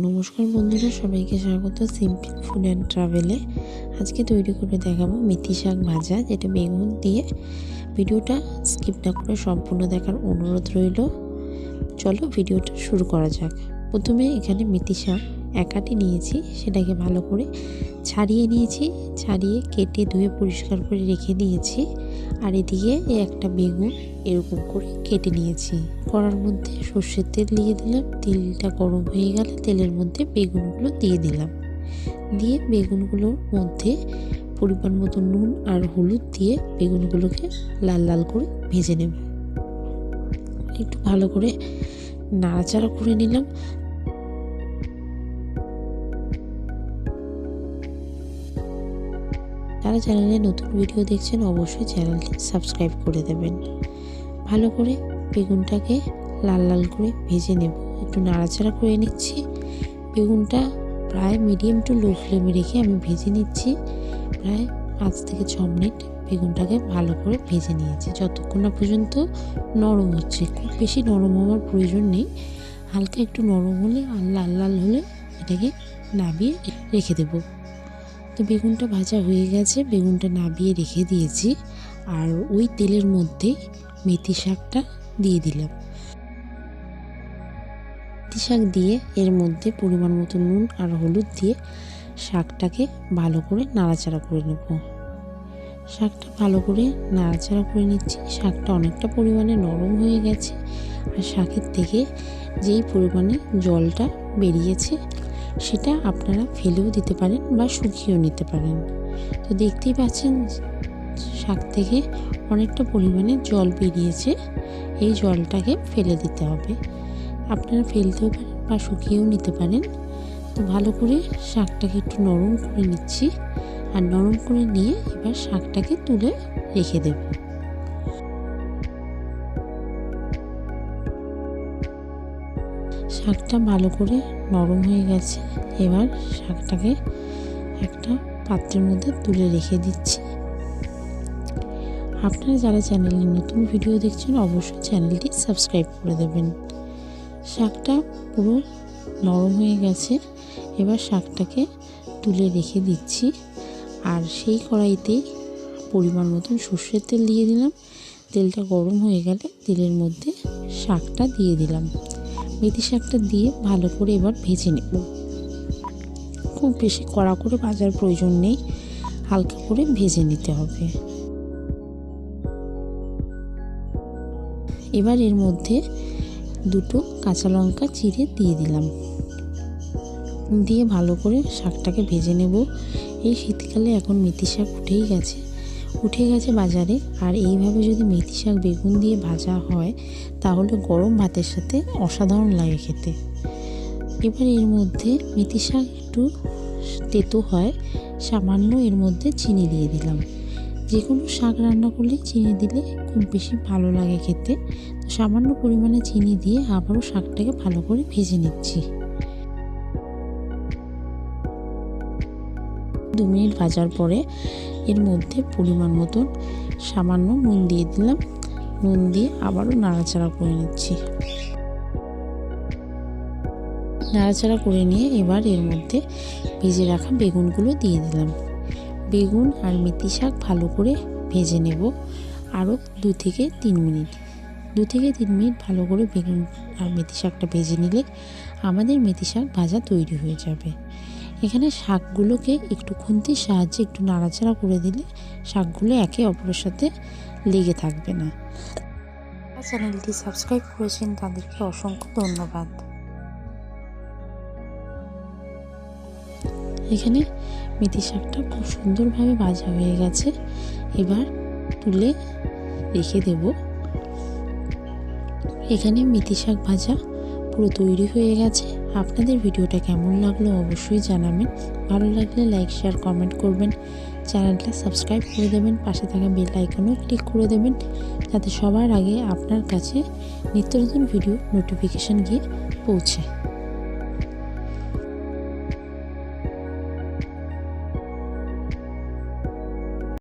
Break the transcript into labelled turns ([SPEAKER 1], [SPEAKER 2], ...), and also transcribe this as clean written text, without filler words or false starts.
[SPEAKER 1] নমস্কার বন্ধুরা, সবাইকে স্বাগত সিম্পল ফুড অ্যান্ড ট্রাভেলে। আজকে তৈরি করে দেখাবো মেথি শাক ভাজা, যেটা বেগুন দিয়ে। ভিডিওটা স্কিপ না করে সম্পূর্ণ দেখার অনুরোধ রইল। চলো ভিডিওটা শুরু করা যাক। প্রথমে এখানে মেথি শাক একাটি নিয়েছি, সেটাকে ভালো করে ছাড়িয়ে নিয়েছি। ছাড়িয়ে কেটে ধুয়ে পরিষ্কার করে রেখে দিয়েছি। আর এদিকে একটা বেগুন এরকম করে কেটে নিয়েছি। কড়ার মধ্যে সর্ষের তেল দিয়ে দিলাম। তেলটা গরম হয়ে গেলে তেলের মধ্যে বেগুনগুলো দিয়ে দিলাম। দিয়ে বেগুনগুলোর মধ্যে পরিমাণ মতো নুন আর হলুদ দিয়ে বেগুনগুলোকে লাল লাল করে ভেজে নেব। একটু ভালো করে নাড়াচাড়া করে নিলাম। যারা চ্যানেলে নতুন ভিডিও দেখছেন অবশ্যই চ্যানেলটি সাবস্ক্রাইব করে দেবেন। ভালো করে বেগুনটাকে লাল লাল করে ভেজে নেব। একটু নাড়াচাড়া করে নিচ্ছি। বেগুনটা প্রায় মিডিয়াম টু লো ফ্লেমে রেখে আমি ভেজে নিচ্ছি। প্রায় 5 থেকে 6 মিনিট বেগুনটাকে ভালো করে ভেজে নিয়েছি, যতক্ষণ না পর্যন্ত নরম হচ্ছে। খুব বেশি নরম হওয়ার প্রয়োজন নেই, হালকা একটু নরম হলে আর লাল লাল হলে এটাকে নামিয়ে রেখে দেব। তো বেগুনটা ভাজা হয়ে গেছে, বেগুনটা নামিয়ে রেখে দিয়েছি। আর ওই তেলের মধ্যে মেথি শাকটা দিয়ে দিলাম। মেথি শাক দিয়ে এর মধ্যে পরিমাণ মতো নুন আর হলুদ দিয়ে শাকটাকে ভালো করে নাড়াচাড়া করে নেব। শাকটা ভালো করে নাড়াচাড়া করে নিচ্ছি। শাকটা অনেকটা পরিমাণে নরম হয়ে গেছে। আর শাকের থেকে যেই পরিমাণে জলটা বেরিয়েছে সেটা আপনারা ফেলেও দিতে পারেন বা শুকিয়েও নিতে পারেন। তো দেখতেই পাচ্ছেন শাক থেকে অনেকটা পরিমাণে জল বেরিয়েছে। এই জলটাকে ফেলে দিতে হবে। আপনারা ফেলতেও পারেন বা শুকিয়েও নিতে পারেন। তো ভালো করে শাকটাকে একটু নরম করে নিচ্ছি। আর নরম করে নিয়ে এবার শাকটাকে তুলে রেখে দেব। শাকটা ভালো করে নরম হয়ে গেছে। এবার শাকটাকে একটা পাত্রের মধ্যে তুলে রেখে দিচ্ছি। আপনারা যারা চ্যানেলে নতুন ভিডিও দেখছেন অবশ্যই চ্যানেলটি সাবস্ক্রাইব করে দেবেন। শাকটা পুরো নরম হয়ে গেছে। এবার শাকটাকে তুলে রেখে দিচ্ছি। আর সেই কড়াইতেই পরিমাণ মতন সর্ষের তেল দিয়ে দিলাম। তেলটা গরম হয়ে গেলে তেলের মধ্যে শাকটা দিয়ে দিলাম। মেথি শাকটা দিয়ে ভালো করে এবার ভেজে নেব। খুব বেশি কড়া করে ভাজার প্রয়োজন নেই, হালকা করে ভেজে নিতে হবে। এবার এর মধ্যে 2 কাঁচা লঙ্কা চিড়ে দিয়ে দিলাম। দিয়ে ভালো করে শাকটাকে ভেজে নেব। এই শীতকালে এখন মেথি শাক উঠে গেছে বাজারে। আর এইভাবে যদি মেথি শাক বেগুন দিয়ে ভাজা হয় তাহলে গরম ভাতের সাথে অসাধারণ লাগে খেতে। এবার এর মধ্যে মেথি শাক একটু তেতো হয়, সামান্য এর মধ্যে চিনি দিয়ে দিলাম। যে কোনো শাক রান্না করলে চিনি দিলে খুব বেশি ভালো লাগে খেতে। তো সামান্য পরিমাণে চিনি দিয়ে আবারও শাকটাকে ভালো করে ভেজে নিচ্ছি। 2 মিনিট ভাজার পরে এর মধ্যে পরিমাণ মতন সামান্য নুন দিয়ে দিলাম। নুন দিয়ে আবারও নাড়াচাড়া করে নিচ্ছি। নাড়াচাড়া করে নিয়ে এবার এর মধ্যে ভেজে রাখা বেগুনগুলো দিয়ে দিলাম। বেগুন আর মেথি শাক ভালো করে ভেজে নেব আরও 2 থেকে 3 মিনিট। 2 থেকে 3 মিনিট ভালো করে বেগুন আর মেথি শাকটা ভেজে নিলে আমাদের মেথি শাক ভাজা তৈরি হয়ে যাবে। এখানে শাকগুলোকে একটু খুন্তির সাহায্যে একটু নাড়াচাড়া করে দিলে শাকগুলো একে অপরের সাথে লেগে থাকবে না। চ্যানেলটি সাবস্ক্রাইব করেছেন তাদেরকে অসংখ্য ধন্যবাদ। এখানে মেথি শাকটা খুব সুন্দরভাবে ভাজা হয়ে গেছে। এবার তুলে রেখে দেব। এখানে মেথি শাক ভাজা পুরো তৈরি হয়ে গেছে। আপনাদের ভিডিওটা কেমন লাগলো অবশ্যই জানাবেন। ভালো লাগলে লাইক, শেয়ার, কমেন্ট করবেন। চ্যানেলটা সাবস্ক্রাইব করে দেবেন। পাশে থাকা বেল আইকনও ক্লিক করে দেবেন, যাতে সবার আগে আপনার কাছে নিত্য নতুন ভিডিও নোটিফিকেশান গিয়ে পৌঁছায়।